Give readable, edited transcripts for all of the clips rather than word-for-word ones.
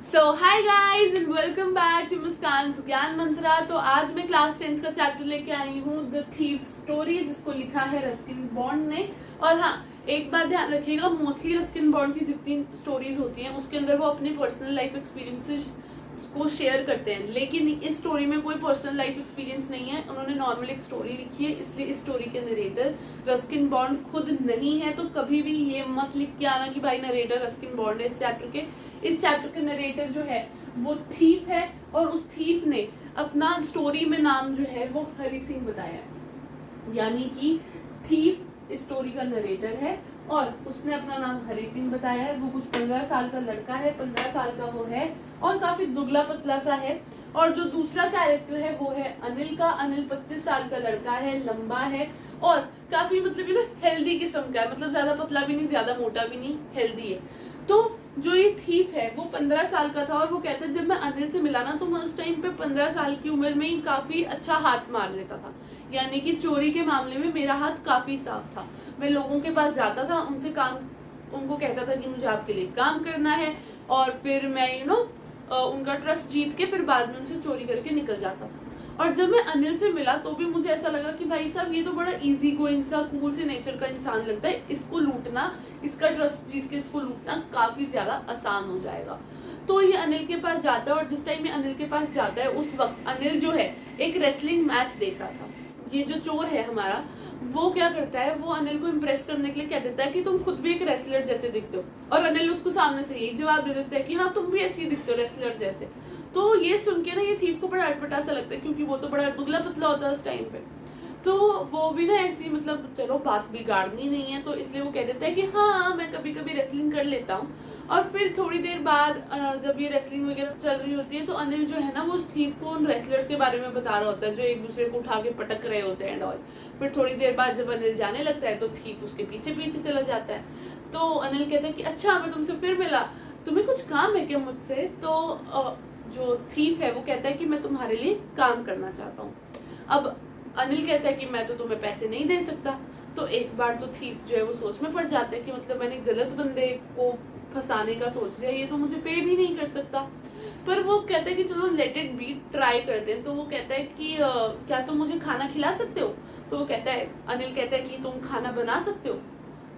So hi guys and welcome back to Muskan Gyan Mantra. तो आज मैं क्लास 10th का चैप्टर लेके आई हूँ द थीव स्टोरी, जिसको लिखा है रस्किन बॉन्ड ने। और हाँ, एक बात ध्यान रखिएगा, मोस्टली रस्किन बॉन्ड की जितनी स्टोरीज होती हैं उसके अंदर वो अपनी पर्सनल लाइफ एक्सपीरियंसेस को शेयर करते हैं, लेकिन इस स्टोरी में कोई पर्सनल लाइफ एक्सपीरियंस नहीं है। उन्होंने नॉर्मल एक स्टोरी लिखी है, इसलिए इस स्टोरी के नरेटर रस्किन बॉन्ड खुद नहीं है। तो कभी भी ये मत लिख के आना कि भाई नरेटर रस्किन बॉन्ड है। इस चैप्टर के नरेटर जो है वो थीफ है, और उस थीफ ने अपना स्टोरी में नाम जो है वो हरी सिंह बताया है, यानी कि थीफ इस स्टोरी का नरेटर है और उसने अपना नाम हरी सिंह बताया है। वो कुछ 15 साल का लड़का है, 15 साल का वो है और काफी दुबला पतला सा है। और जो दूसरा कैरेक्टर है वो है अनिल का। अनिल 25 साल का लड़का है, लंबा है और काफी मतलब हेल्दी किस्म का है, मतलब ज्यादा पतला भी नहीं, ज्यादा मोटा भी नहीं, हेल्दी है। तो जो ये थीफ है वो 15 साल का था और वो कहता है जब मैं अनिल से मिला ना तो मैं उस टाइम पे 15 साल की उम्र में ही काफी अच्छा हाथ मार लेता था, यानी कि चोरी के मामले में मेरा हाथ काफी साफ था। मैं लोगों के पास जाता था, उनको कहता था कि मुझे आपके लिए काम करना है, और फिर मैं उनका ट्रस्ट जीत के फिर बाद में उनसे चोरी करके निकल जाता था। और जब मैं अनिल से मिला तो भी मुझे ऐसा लगा कि भाई साहब ये तो बड़ा इजी गोइंग सा कूल से नेचर का इंसान लगता है, इसको लूटना, इसका ट्रस्ट जीत के इसको लूटना काफी ज्यादा आसान हो जाएगा। तो ये अनिल के पास जाता है और जिस टाइम ये अनिल के पास जाता है उस वक्त अनिल जो है एक रेसलिंग मैच देख रहा था। ये जो चोर है हमारा, वो क्या करता है, वो अनिल को इम्प्रेस करने के लिए कह देता है कि तुम खुद भी एक रेसलर जैसे दिखते हो, और अनिल उसको सामने से यही जवाब दे देता है कि हाँ तुम भी ऐसे ही दिखते हो रेसलर जैसे। तो ये सुन के ना ये थीफ को बड़ा अटपटा सा लगता है, क्योंकि वो तो बड़ा दुबला पतला होता है उस टाइम पे। तो वो भी ना ऐसी मतलब चलो बात बिगाड़नी नहीं है, तो इसलिए वो कह देता है कि हाँ मैं कभी कभी रेसलिंग कर लेता हूँ। और फिर थोड़ी देर बाद जब ये रेसलिंग वगैरह चल रही होती है तो अनिल जो है ना वो उस थीफ को उन रेसलर्स के बारे में बता रहा होता है जो एक दूसरे को उठा के पटक रहे होते हैं एंड ऑल। फिर थोड़ी देर बाद जब अनिल जाने लगता है तो थीफ उसके पीछे पीछे चला जाता है। तो अनिल कहता है कि अच्छा मैं तुमसे फिर मिला, तुम्हें कुछ काम है क्या मुझसे? तो जो थीफ है वो कहता है कि मैं तुम्हारे लिए काम करना चाहता हूँ। अब अनिल कहता है कि मैं तो तुम्हें पैसे नहीं दे सकता। तो एक बार तो थीफ जो है वो सोच में पड़ जाता है कि मतलब मैंने गलत बंदे को फंसाने का सोच लिया, ये तो मुझे पे भी नहीं कर सकता। पर वो कहता है कि चलो लेट इट बी, ट्राई करते हैं। तो वो कहता है कि क्या तुम मुझे खाना खिला सकते हो? तो वो कहता है, अनिल कहता है कि तुम खाना बना सकते हो?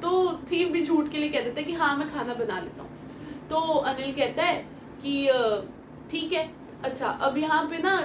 तो थीफ भी झूठ के लिए कह देता है कि हाँ मैं खाना बना लेता हूँ। तो अनिल कहता है कि ठीक है। अच्छा, अब यहाँ पे ना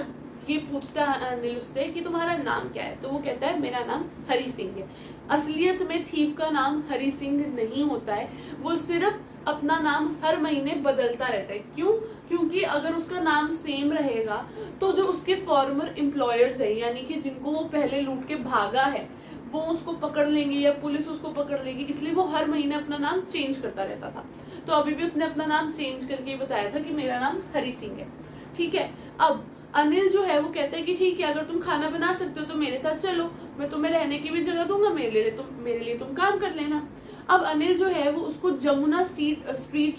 ये पूछता है अनिल उससे कि तुम्हारा नाम क्या है? तो वो कहता है मेरा नाम हरी सिंह है। असलियत में थीफ का नाम हरी सिंह नहीं होता है, वो सिर्फ अपना नाम हर महीने बदलता रहता है। क्यों? क्योंकि अगर उसका नाम सेम रहेगा तो जो उसके फॉर्मर एम्प्लॉयर्स है, यानी कि जिनको वो पहले लूट के भागा है, वो उसको पकड़ लेंगे या पुलिस उसको पकड़ लेगी, इसलिए वो हर महीने अपना नाम चेंज करता रहता था। तो अभी भी उसने अपना नाम चेंज करके बताया था कि मेरा नाम हरी सिंह है। ठीक है। अब अनिल जो है वो कहता है कि ठीक है, अगर तुम खाना बना सकते हो तो मेरे साथ चलो, मैं तुम्हें रहने की भी जगह दूंगा, मेरे लिए तुम काम कर लेना। अब अनिल जो है वो उसको जमुना स्ट्रीट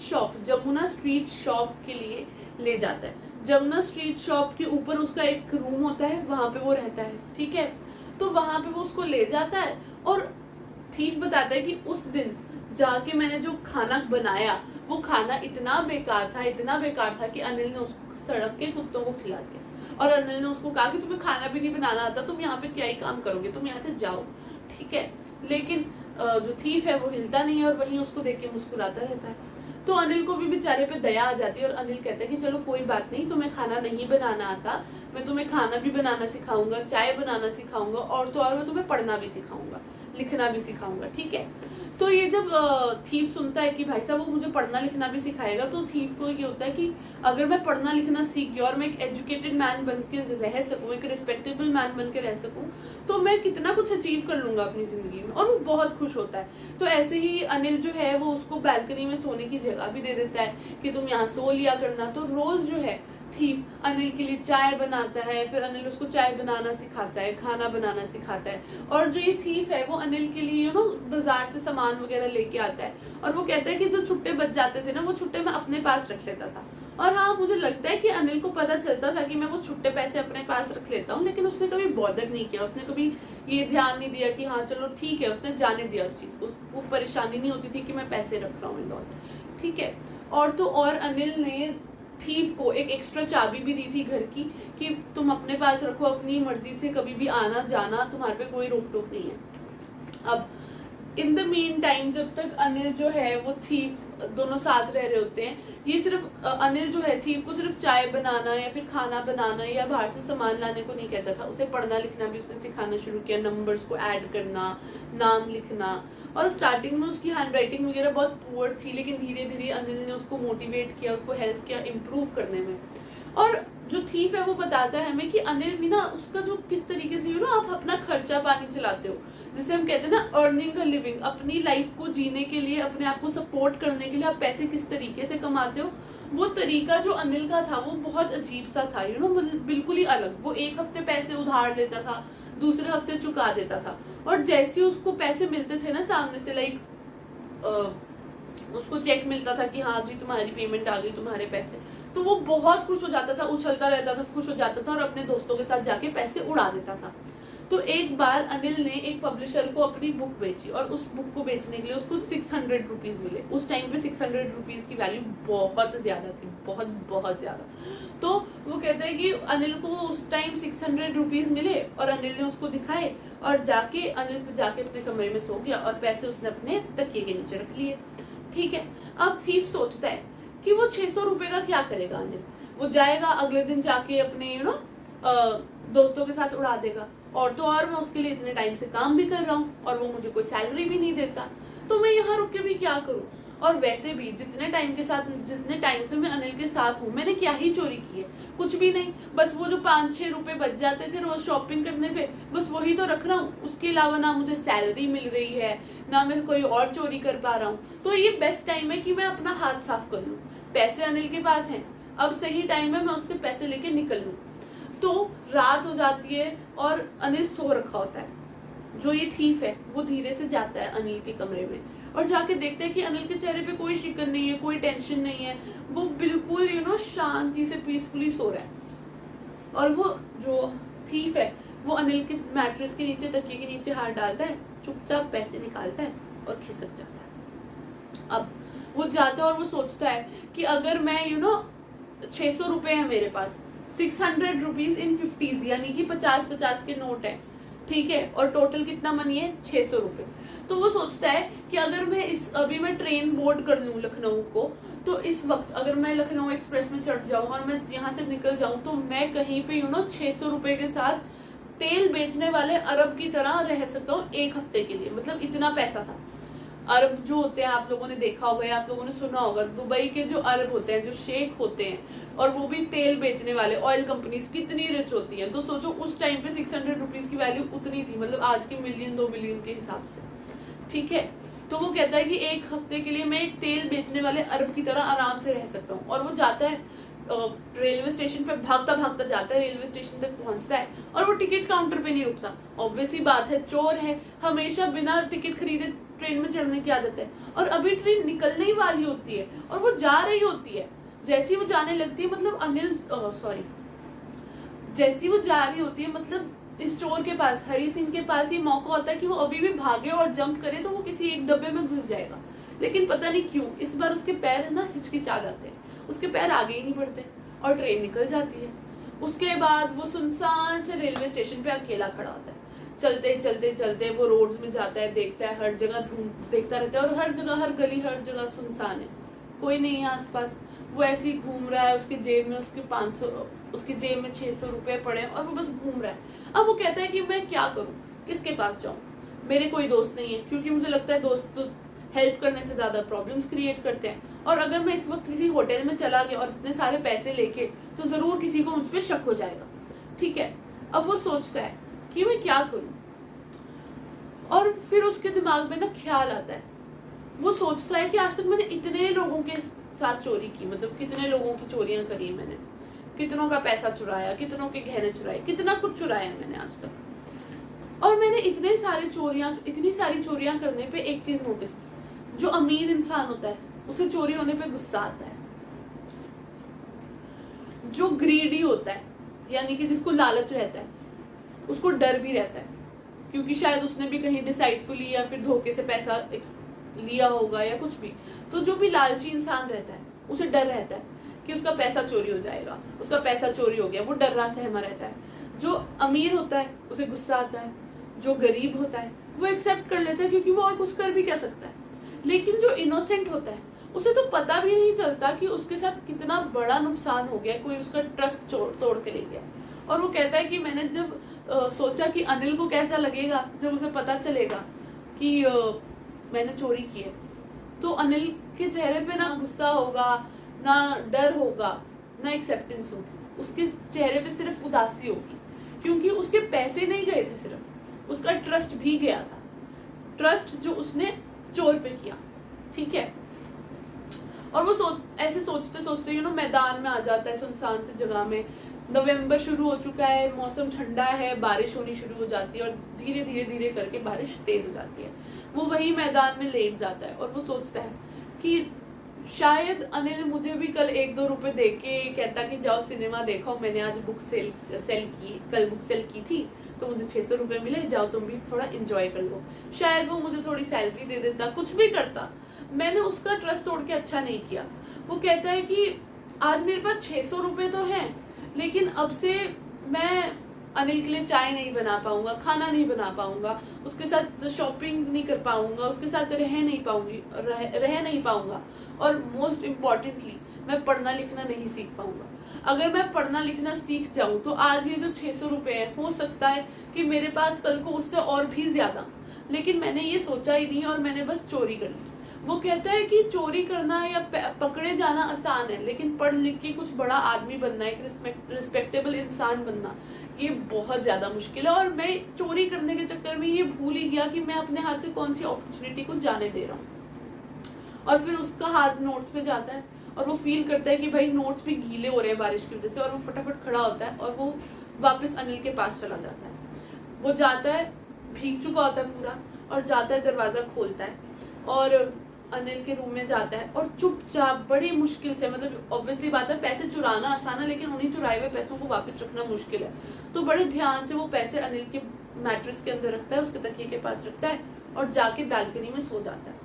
शॉप के लिए ले जाता है। जमुना स्ट्रीट शॉप के ऊपर उसका एक रूम होता है, वहां पे वो रहता है। ठीक है। तो वहां पे वो उसको ले जाता है और थीफ बताता है कि उस दिन जाके मैंने जो खाना बनाया वो खाना इतना बेकार था कि अनिल ने उसको सड़क के कुत्तों को खिला दिया। और अनिल ने उसको कहा कि तुम्हें खाना भी नहीं बनाना आता, तुम यहाँ पे क्या ही काम करोगे, तुम यहाँ से जाओ। ठीक है। लेकिन जो थीफ है वो हिलता नहीं है और वहीं उसको देख के मुस्कुराता रहता है। तो अनिल को भी बेचारे पे दया आ जाती है और अनिल कहता है कि चलो कोई बात नहीं, तुम्हें खाना नहीं बनाना आता, मैं तुम्हें खाना भी बनाना सिखाऊंगा, चाय बनाना सिखाऊंगा, और तो और मैं तुम्हें पढ़ना भी सिखाऊंगा, लिखना भी सिखाऊंगा। ठीक है। तो ये जब थीफ सुनता है कि भाई साहब वो मुझे पढ़ना लिखना भी सिखाएगा, तो थीफ को ये होता है कि अगर मैं पढ़ना लिखना सीख गया और मैं एक एजुकेटेड मैन बन के रह सकूं, एक रिस्पेक्टेबल मैन बन के रह सकूं, तो मैं कितना कुछ अचीव कर लूंगा अपनी जिंदगी में। और वो बहुत खुश होता है। तो ऐसे ही अनिल जो है वो उसको बैल्कनी में सोने की जगह भी दे देता है कि तुम यहाँ सो लिया करना। तो रोज जो है थीफ अनिल के लिए चाय बनाता है, फिर अनिल उसको चाय बनाना सिखाता है, खाना बनाना सिखाता है। और जो ये थीफ है वो अनिल के लिए बाजार से सामान वगैरह लेके आता है, और वो कहता है कि जो छुट्टे बच जाते थे ना वो छुट्टे मैं अपने पास रख लेता था। और हाँ, मुझे लगता है कि अनिल को पता चलता था कि मैं वो छुट्टे पैसे अपने पास रख लेता हूँ, लेकिन उसने कभी बॉदर नहीं किया, उसने कभी ये ध्यान नहीं दिया कि हाँ चलो ठीक है, उसने जाने दिया उस चीज को, उसको परेशानी नहीं होती थी कि मैं पैसे रख रहा हूँ। ठीक है। और तो और अनिल ने थीफ को एक एक्स्ट्रा चाबी भी दी थी घर की कि तुम अपने पास रखो, अपनी मर्जी से कभी भी आना जाना, तुम्हारे पे कोई रोक टोक नहीं है। अब इन द मीन टाइम जब तक अनिल जो है वो थीफ दोनों साथ रह रहे होते हैं, ये सिर्फ अनिल जो है थीफ को सिर्फ चाय बनाना या फिर खाना बनाना या बाहर से सामान लाने को नहीं कहता था, उसे पढ़ना लिखना भी उसने सिखाना शुरू किया, नंबर्स को ऐड करना, नाम लिखना। और स्टार्टिंग में उसकी हैंड राइटिंग वगैरह बहुत पुअर थी, लेकिन धीरे धीरे अनिल ने उसको मोटिवेट किया, उसको हेल्प किया इम्प्रूव करने में। और जो थीफ है वो बताता है हमें कि अनिल भी ना उसका जो किस तरीके से आप अपना खर्चा पानी चलाते हो, जिसे हम कहते हैं ना अर्निंग अ लिविंग, अपनी लाइफ को जीने के लिए, अपने आप को सपोर्ट करने के लिए आप पैसे किस तरीके से कमाते हो, वो तरीका जो अनिल का था वो बहुत अजीब सा था, बिल्कुल ही अलग। वो एक हफ्ते पैसे उधार लेता था, दूसरे हफ्ते चुका देता था, और जैसे उसको पैसे मिलते थे ना सामने से, लाइक उसको चेक मिलता था कि हाँ जी तुम्हारी पेमेंट आ गई, तुम्हारे पैसे, तो वो बहुत खुश हो जाता था, उछलता रहता था, खुश हो जाता था और अपने दोस्तों के साथ जाके पैसे उड़ा देता था। तो एक बार अनिल ने एक पब्लिशर को अपनी बुक बेची, और उस बुक को बेचने के लिए उसको 600 रुपीज मिले। उस टाइम पे 600 रुपीज की वैल्यू बहुत ज्यादा थी, बहुत बहुत ज्यादा। तो वो कहता है कि अनिल को उस टाइम 600 रुपीज मिले और अनिल ने उसको दिखाए, और अनिल जाके अपने कमरे में सो गया और पैसे उसने अपने तकिए के नीचे रख लिए। ठीक है, अब थीफ सोचता है कि वो 600 रुपए का क्या करेगा अनिल। वो जाएगा अगले दिन जाके अपने दोस्तों के साथ उड़ा देगा, और तो और मैं उसके लिए इतने टाइम से काम भी कर रहा हूँ और वो मुझे कोई सैलरी भी नहीं देता, तो मैं यहाँ रुक के भी क्या करूँ। और वैसे भी जितने टाइम से मैं अनिल के साथ हूँ, मैंने क्या ही चोरी की है, कुछ भी नहीं। बस वो जो 5-6 रुपए बच जाते थे रोज शॉपिंग करने पे, बस वही तो रख रहा हूँ। उसके अलावा ना मुझे सैलरी मिल रही है, ना मैं कोई और चोरी कर पा रहा हूँ। तो ये बेस्ट टाइम है कि मैं अपना हाथ साफ कर लूँ। पैसे अनिल के पास हैं, अब सही टाइम है मैं उससे पैसे लेके निकल लूँ। तो रात हो जाती है और अनिल सो रखा होता है। जो ये थीफ है वो धीरे से जाता है अनिल के कमरे में और जाके देखता है कि अनिल के चेहरे पे कोई शिकन नहीं है, कोई टेंशन नहीं है, वो बिल्कुल शांति से पीसफुली सो रहा है। और वो जो थीफ है वो अनिल के मैट्रेस के नीचे, तकिए के नीचे हाथ डालता है, चुपचाप पैसे निकालता है और खिसक जाता है। अब वो जाता है और वो सोचता है कि अगर मैं 600 रुपए है मेरे पास, 600 रुपीज इन 50s, यानी कि 50-50 के नोट है, ठीक है, और टोटल कितना मनी है 600 रुपए। तो वो सोचता है कि अगर मैं अभी मैं ट्रेन बोर्ड कर लूँ लखनऊ को, तो इस वक्त अगर मैं लखनऊ एक्सप्रेस में चढ़ जाऊं और मैं यहाँ से निकल जाऊं, तो मैं कहीं पे 600 रुपए के साथ तेल बेचने वाले अरब की तरह रह सकता हूँ एक हफ्ते के लिए। मतलब इतना पैसा था। अरब जो होते हैं आप लोगों ने देखा होगा या आप लोगों ने सुना होगा, दुबई के जो अरब होते हैं, जो शेख होते हैं, और वो भी तेल बेचने वाले, ऑयल कंपनीज कितनी रिच होती हैं। तो सोचो उस टाइम पे 600 रुपीज की वैल्यू उतनी थी, मतलब आज के मिलियन 2 मिलियन के हिसाब से, ठीक है। तो वो कहता है कि एक हफ्ते के लिए मैं एक तेल बेचने वाले अरब की तरह आराम से रह सकता हूँ। और वो जाता है रेलवे स्टेशन पे, भागता भागता जाता है, रेलवे स्टेशन तक पहुंचता है और वो टिकट काउंटर पे नहीं रुकता। ऑब्वियसली बात है, चोर है, हमेशा बिना टिकट खरीदे ट्रेन में चढ़ने की आदत है। और अभी ट्रेन निकलने ही वाली होती है और वो जा रही होती है। जैसी वो जाने लगती है, मतलब जैसी वो जा रही होती है, मतलब इस चोर के पास, हरी सिंह के पास ये मौका होता है कि वो अभी भी भागे और जंप करे तो वो किसी एक डब्बे में घुस जाएगा। लेकिन पता नहीं क्यों इस बार उसके पैर हिचकिचा जाते हैं, उसके पैर आगे ही नहीं बढ़ते और ट्रेन निकल जाती है। उसके बाद वो सुनसान से रेलवे स्टेशन पे अकेला खड़ा होता है। चलते चलते चलते वो रोड्स में जाता है, देखता है हर जगह धूम देखता रहता है और हर जगह, हर गली, हर जगह सुनसान है, कोई नहीं है आसपास। वो ऐसे ही घूम रहा है, उसके जेब में 600 रुपए पड़े और वो बस घूम रहा है। अब वो कहता है कि मैं क्या करूं, किसके पास जाऊं, मेरे कोई दोस्त नहीं है, क्योंकि मुझे लगता है दोस्त तो हेल्प करने से ज्यादा प्रॉब्लम्स क्रिएट करते हैं। और अगर मैं इस वक्त किसी होटल में चला गया और इतने सारे पैसे लेके, तो जरूर किसी को मुझ पर शक हो जाएगा, ठीक है। अब वो सोचता है कि मैं क्या करूं, और फिर उसके दिमाग में ख्याल आता है। वो सोचता है कि आज तक मैंने इतने लोगों के साथ चोरी की, मतलब कितने लोगों की चोरियां करी है मैंने, कितनों का पैसा चुराया, कितनों के गहने चुराए, कितना कुछ चुराया मैंने आज तक। और मैंने इतनी सारी चोरियां करने पे एक चीज नोटिस की, जो अमीर इंसान होता है उसे चोरी होने पे गुस्सा आता है। जो ग्रीडी होता है, यानी कि जिसको लालच रहता है, उसको डर भी रहता है, क्योंकि शायद उसने भी कहीं डिसाइडफुली या फिर धोखे से पैसा लिया होगा या कुछ भी। तो जो भी लालची इंसान रहता है उसे डर रहता है कि उसका पैसा चोरी हो जाएगा, उसका पैसा चोरी हो गया, वो डर रहा सहमा रहता है। जो अमीर होता है उसे गुस्सा आता है, जो गरीब होता है वो एक्सेप्ट कर लेता है क्योंकि वो और कुछ कर भी क्या सकता है। लेकिन जो इनोसेंट होता है उसे तो पता भी नहीं चलता कि उसके साथ कितना बड़ा नुकसान हो गया, कोई उसका ट्रस्ट तोड़ के ले गया। और वो कहता है कि मैंने जब सोचा कि अनिल को कैसा लगेगा जब उसे पता चलेगा कि मैंने चोरी की है, तो अनिल के चेहरे पे ना गुस्सा होगा, ना डर होगा, ना एक्सेप्टेंस होगी, उसके चेहरे पे सिर्फ उदासी होगी, क्योंकि उसके पैसे नहीं गए थे, सिर्फ उसका ट्रस्ट भी गया था, ट्रस्ट जो उसने चोर पे किया। ठीक है, और वो ऐसे सोचते सोचते मैदान में आ जाता है, सुनसान सी जगह में। नवंबर शुरू हो चुका है, मौसम ठंडा है, बारिश होनी शुरू हो जाती है और धीरे धीरे धीरे करके बारिश तेज हो जाती है। वो वही मैदान में लेट जाता है और वो सोचता है कि शायद अनिल मुझे भी कल 1-2 रुपए दे के कहता कि जाओ सिनेमा देखो, मैंने आज बुक सेल की, कल बुक सेल की थी तो मुझे 600 रुपए मिले, जाओ तुम भी थोड़ा एंजॉय कर लो। शायद वो मुझे थोड़ी सैलरी दे देता, कुछ भी करता। मैंने उसका ट्रस्ट तोड़ के अच्छा नहीं किया। वो कहता है कि आज मेरे पास 600 रुपए तो हैं, लेकिन अब से मैं अनिल के लिए चाय नहीं बना पाऊंगा, खाना नहीं बना पाऊंगा, उसके साथ शॉपिंग नहीं कर पाऊंगा, उसके साथ रह नहीं पाऊंगा और मोस्ट इम्पॉर्टेंटली मैं पढ़ना लिखना नहीं सीख पाऊंगा। अगर मैं पढ़ना लिखना सीख जाऊं तो आज ये जो 600 रुपए है, हो सकता है कि मेरे पास कल को उससे और भी ज्यादा, लेकिन मैंने ये सोचा ही नहीं और मैंने बस चोरी कर ली। वो कहता है कि चोरी करना या पकड़े जाना आसान है, लेकिन पढ़ लिख के कुछ बड़ा आदमी बनना, एक रिस्पेक्टेबल इंसान बनना, ये बहुत ज्यादा मुश्किल है। और मैं चोरी करने के चक्कर में ये भूल ही गया कि मैं अपने हाथ से कौन सी अपॉर्चुनिटी को जाने दे रहा हूँ। और फिर उसका हाथ नोट्स पे जाता है और वो फील करता है कि भाई नोट्स भी गीले हो रहे हैं बारिश की वजह से, और वो फटाफट खड़ा होता है और वो वापस अनिल के पास चला जाता है। वो जाता है, भीग चुका होता है पूरा, और जाता है, दरवाजा खोलता है और अनिल के रूम में जाता है और चुपचाप बड़ी मुश्किल से, मतलब ऑब्वियसली बात है पैसे चुराना आसान है, लेकिन उन्हीं चुराए हुए पैसों को वापस रखना मुश्किल है। तो बड़े ध्यान से वो पैसे अनिल के मैट्रेस के अंदर रखता है, उसके तकिए के पास रखता है और जाके बैल्कनी में सो जाता है।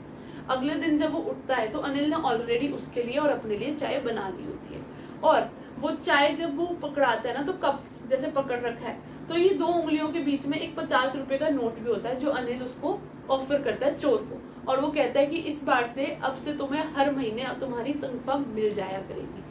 अगले दिन जब वो उठता है तो अनिल ने ऑलरेडी उसके लिए और अपने लिए चाय बना ली होती है, और वो चाय जब वो पकड़ाता है ना तो कप जैसे पकड़ रखा है, तो ये 2 उंगलियों के बीच में एक 50 रुपए का नोट भी होता है जो अनिल उसको ऑफर करता है, चोर को। और वो कहता है कि इस बार से, अब से तुम्हें हर महीने अब तुम्हारी तनख्वाह मिल जाया करेगी।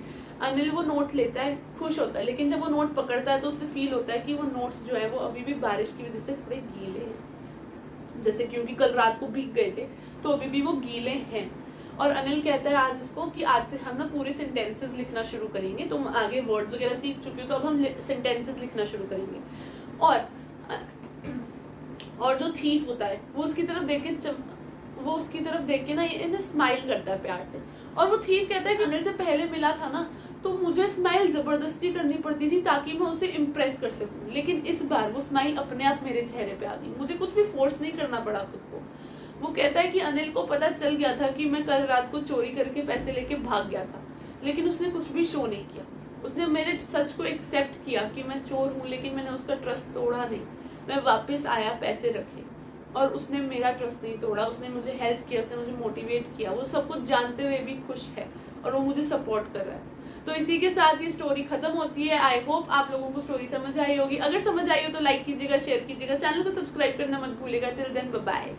अनिल वो नोट लेता है, खुश होता है, लेकिन जब वो नोट पकड़ता है तो उसे फील होता है कि वो नोट जो है वो अभी भी बारिश की वजह से थोड़े गीले हैं, जैसे क्योंकि कल रात को भीग गए थे तो अभी भी वो गीले हैं। और अनिल कहता है आज उसको कि आज से हम ना पूरे सेंटेंसेस लिखना शुरू करेंगे, तुम आगे वर्ड्स वगैरह सीख चुके हो तो अब हम सेंटेंसेस लिखना शुरू करेंगे। और जो थीफ होता है वो उसकी तरफ देख के ना इन्हें स्माइल करता है प्यार से, और वो थीफ कहता है कि अनिल से पहले मिला था ना तो मुझे स्माइल जबरदस्ती करनी पड़ती थी ताकि मैं उसे इम्प्रेस कर सकूं, लेकिन इस बार वो स्माइल अपने आप मेरे चेहरे पे आ गई, मुझे कुछ भी फोर्स नहीं करना पड़ा खुद को। वो कहता है कि अनिल को पता चल गया था कि मैं कल रात को चोरी करके पैसे लेके भाग गया था, लेकिन उसने कुछ भी शो नहीं किया। उसने मेरे सच को एक्सेप्ट किया कि मैं चोर हूँ, लेकिन मैंने उसका ट्रस्ट तोड़ा नहीं। मैं वापस आया, पैसे रखे, और उसने मेरा ट्रस्ट नहीं तोड़ा, उसने मुझे हेल्प किया, उसने मुझे मोटिवेट किया। वो सब कुछ जानते हुए भी खुश है और वो मुझे सपोर्ट कर रहा है। तो इसी के साथ ये स्टोरी खत्म होती है। आई होप आप लोगों को स्टोरी समझ आई होगी। अगर समझ आई हो तो लाइक कीजिएगा, शेयर कीजिएगा, चैनल को सब्सक्राइब करना मत भूलिएगा। Till then bye bye.